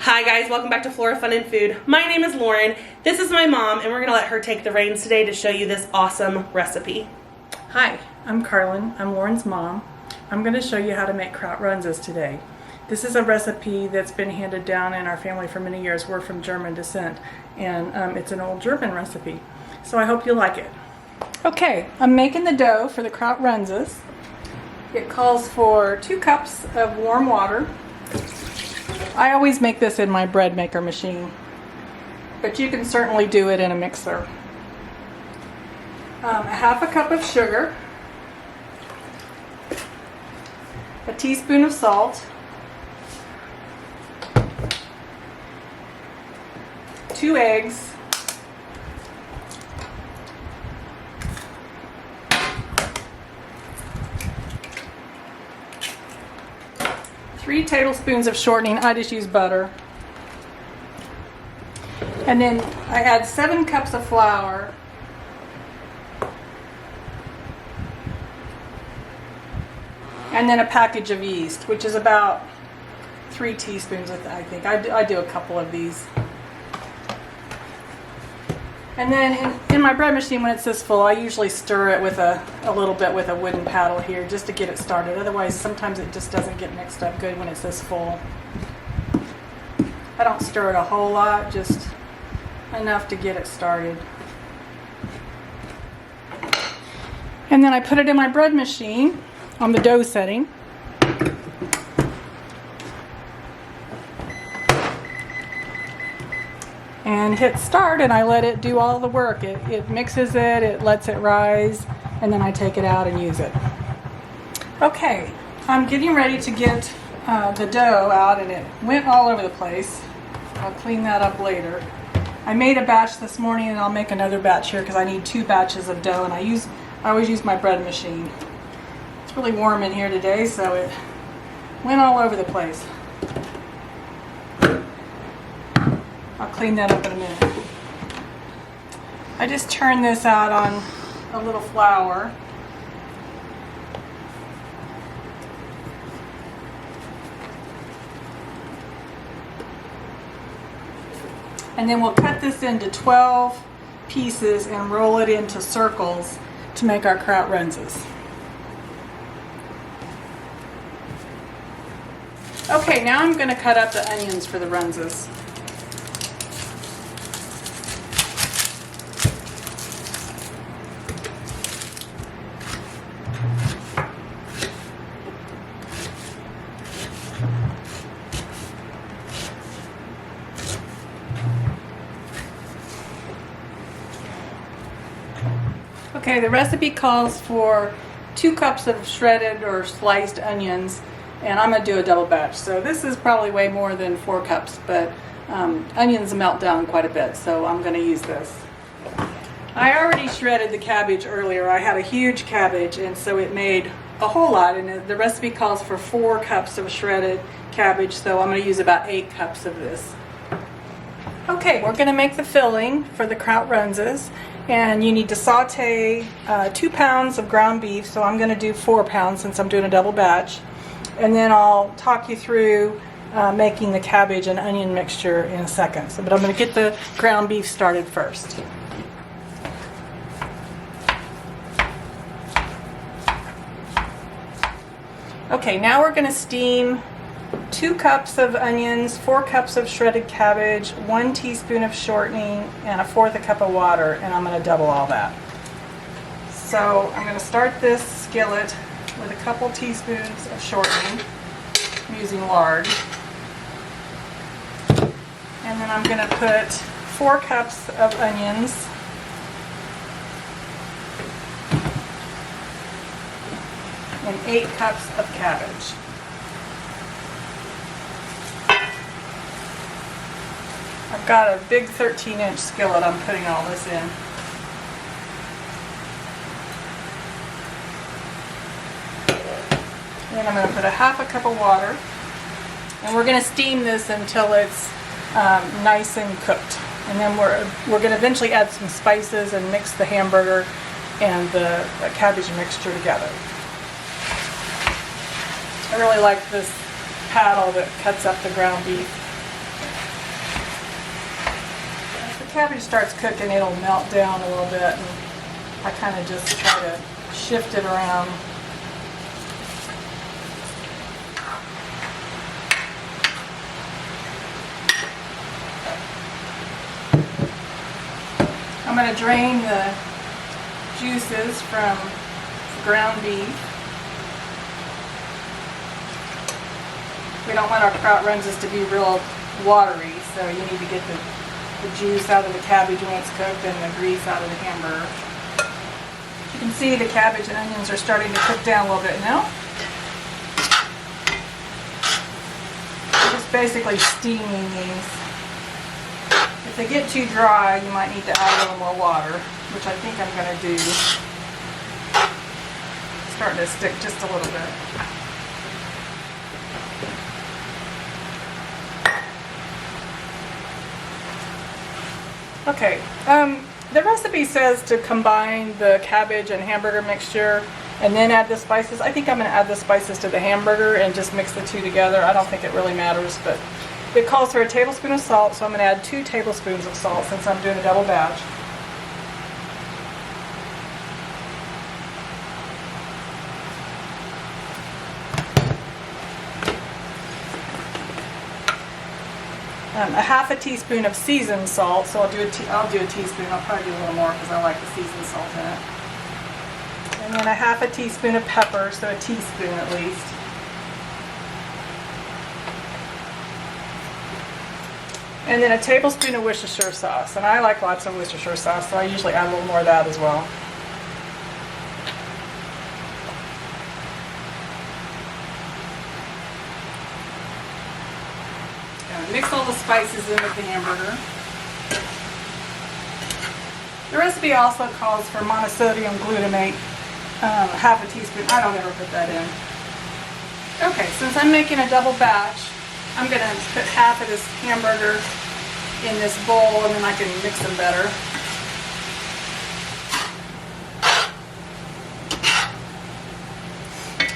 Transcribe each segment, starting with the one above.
Hi guys, welcome back to Flora Fun and Food. My name is Lauren. This is my mom, and we're gonna let her take the reins today to show you this awesome recipe. Hi, I'm Carlin. I'm Lauren's mom. I'm going to show you how to make Kraut Runzas today. This is a recipe that's been handed down in our family for many years. We're from German descent, and it's an old German recipe. So I hope you like it. Okay, I'm making the dough for the Kraut Runzas. It calls for 2 cups of warm water. I always make this in my bread maker machine, but you can certainly do it in a mixer. A half a cup of sugar, a teaspoon of salt, 2 eggs, three tablespoons of shortening. I just use butter. And then I add 7 cups of flour, and then a package of yeast, which is about 3 teaspoons, I think. I do a couple of these. And then in my bread machine, when it's this full, I usually stir it with a little bit with a wooden paddle here just to get it started. Otherwise, sometimes it just doesn't get mixed up good when it's this full. I don't stir it a whole lot, just enough to get it started. And then I put it in my bread machine on the dough setting. And hit start, and I let it do all the work. It mixes it, it lets it rise, and then I take it out and use it. Okay, I'm getting ready to get the dough out, and it went all over the place. I'll clean that up later. I made a batch this morning, and I'll make another batch here because I need 2 batches of dough, and I always use my bread machine. It's really warm in here today, so it went all over the place. I'll clean that up in a minute. I just turned this out on a little flour. And then we'll cut this into 12 pieces and roll it into circles to make our Kraut Runzas. Okay, now I'm going to cut up the onions for the Runzas. Okay, the recipe calls for 2 cups of shredded or sliced onions, and I'm going to do a double batch. So this is probably way more than 4 cups, but onions melt down quite a bit, so I'm going to use this. I already shredded the cabbage earlier. I had a huge cabbage, and so it made a whole lot, and the recipe calls for 4 cups of shredded cabbage, so I'm going to use about 8 cups of this. Okay, we're going to make the filling for the Kraut Runzas, and you need to saute 2 pounds of ground beef, so I'm going to do 4 pounds since I'm doing a double batch. And then I'll talk you through making the cabbage and onion mixture in a second. But I'm going to get the ground beef started first. Okay, now we're going to steam 2 cups of onions, 4 cups of shredded cabbage, 1 teaspoon of shortening, and 1/4 cup of water, and I'm going to double all that. So I'm going to start this skillet with a couple teaspoons of shortening. I'm using lard. And then I'm going to put 4 cups of onions, and 8 cups of cabbage. I've got a big 13-inch skillet I'm putting all this in. Then I'm going to put a 1/2 cup of water, and we're going to steam this until it's nice and cooked. And then we're going to eventually add some spices and mix the hamburger and the cabbage mixture together. I really like this paddle that cuts up the ground beef. cabbage starts cooking, it'll melt down a little bit, and I kind of just try to shift it around. I'm going to drain the juices from ground beef. We don't want our Kraut Runzas to be real watery, so you need to get the juice out of the cabbage when it's cooked and the grease out of the hamburger. You can see the cabbage and onions are starting to cook down a little bit now. We're just basically steaming these. If they get too dry, you might need to add a little more water, which I think I'm going to do. It's starting to stick just a little bit. Okay, the recipe says to combine the cabbage and hamburger mixture and then add the spices. I think I'm going to add the spices to the hamburger and just mix the two together. I don't think it really matters, but it calls for a tablespoon of salt, so I'm going to add 2 tablespoons of salt since I'm doing a double batch. A half a teaspoon of seasoned salt, so I'll do a teaspoon. I'll probably do a little more because I like the seasoned salt in it. And then a half a teaspoon of pepper, so a teaspoon at least. And then a tablespoon of Worcestershire sauce, and I like lots of Worcestershire sauce, so I usually add a little more of that as well. Mix all the spices in with the hamburger. The recipe also calls for monosodium glutamate, half a teaspoon. I don't ever put that in. Okay, since I'm making a double batch, I'm going to put half of this hamburger in this bowl and then I can mix them better.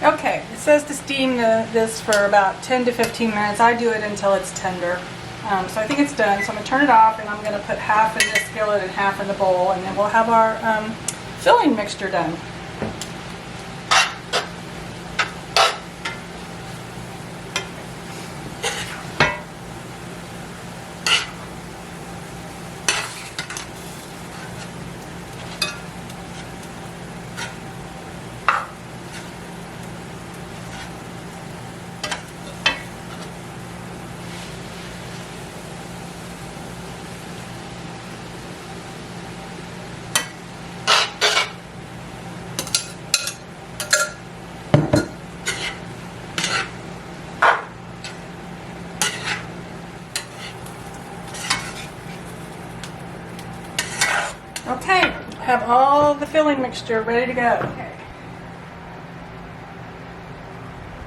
Okay, it says to steam this for about 10 to 15 minutes. I do it until it's tender. So I think it's done. So I'm going to turn it off and I'm going to put half in this skillet and half in the bowl, and then we'll have our filling mixture done. Okay, have all the filling mixture ready to go. Okay.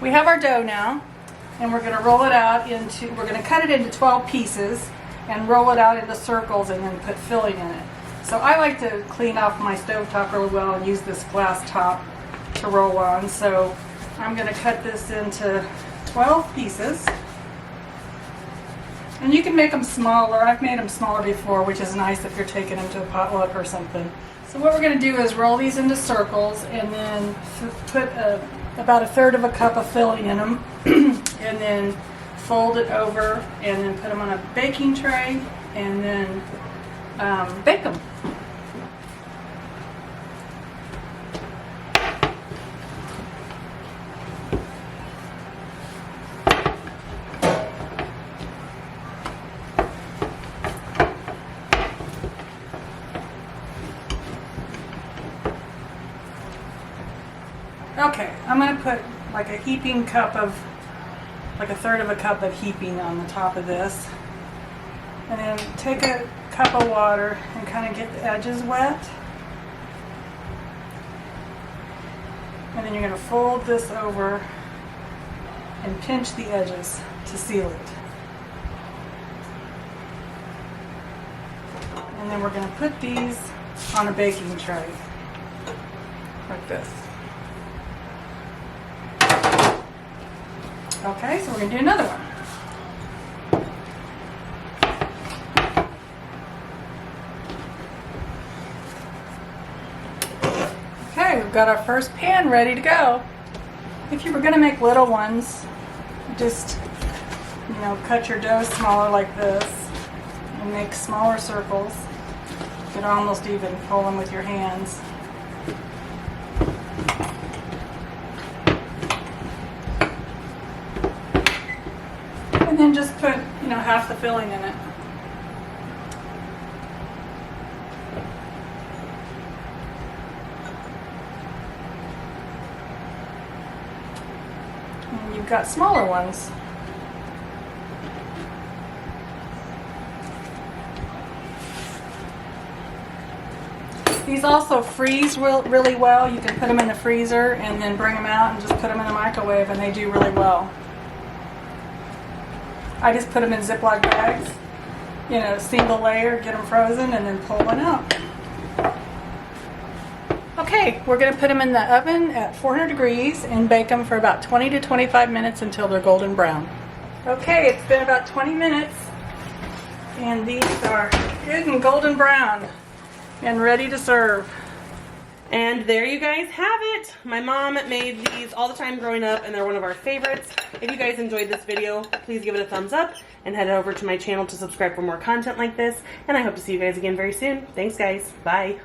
We have our dough now, and we're going to roll it out into, we're going to cut it into 12 pieces and roll it out into circles and then put filling in it. So I like to clean off my stovetop really well and use this glass top to roll on. So I'm going to cut this into 12 pieces. And you can make them smaller. I've made them smaller before, which is nice if you're taking them to a potluck or something. So what we're going to do is roll these into circles and then put about 1/3 of a cup of filling in them and then fold it over and then put them on a baking tray and then bake them. Okay, I'm going to put like a heaping cup of, like 1/3 of a cup of heaping on the top of this. And then take a cup of water and kind of get the edges wet. And then you're going to fold this over and pinch the edges to seal it. And then we're going to put these on a baking tray, like this. Okay, so we're going to do another one. got our first pan ready to go. If you were going to make little ones, just, cut your dough smaller like this and make smaller circles. You can almost even pull them with your hands. And then just put, half the filling in it. And you've got smaller ones. These also freeze really well. You can put them in the freezer and then bring them out and just put them in the microwave, and they do really well. I just put them in Ziploc bags, single layer, get them frozen, and then pull one out. Okay, we're going to put them in the oven at 400 degrees and bake them for about 20 to 25 minutes until they're golden brown. Okay, it's been about 20 minutes, and these are good and golden brown and ready to serve. And there you guys have it. My mom made these all the time growing up, and they're one of our favorites. If you guys enjoyed this video, please give it a thumbs up and head over to my channel to subscribe for more content like this. And I hope to see you guys again very soon. Thanks, guys. Bye.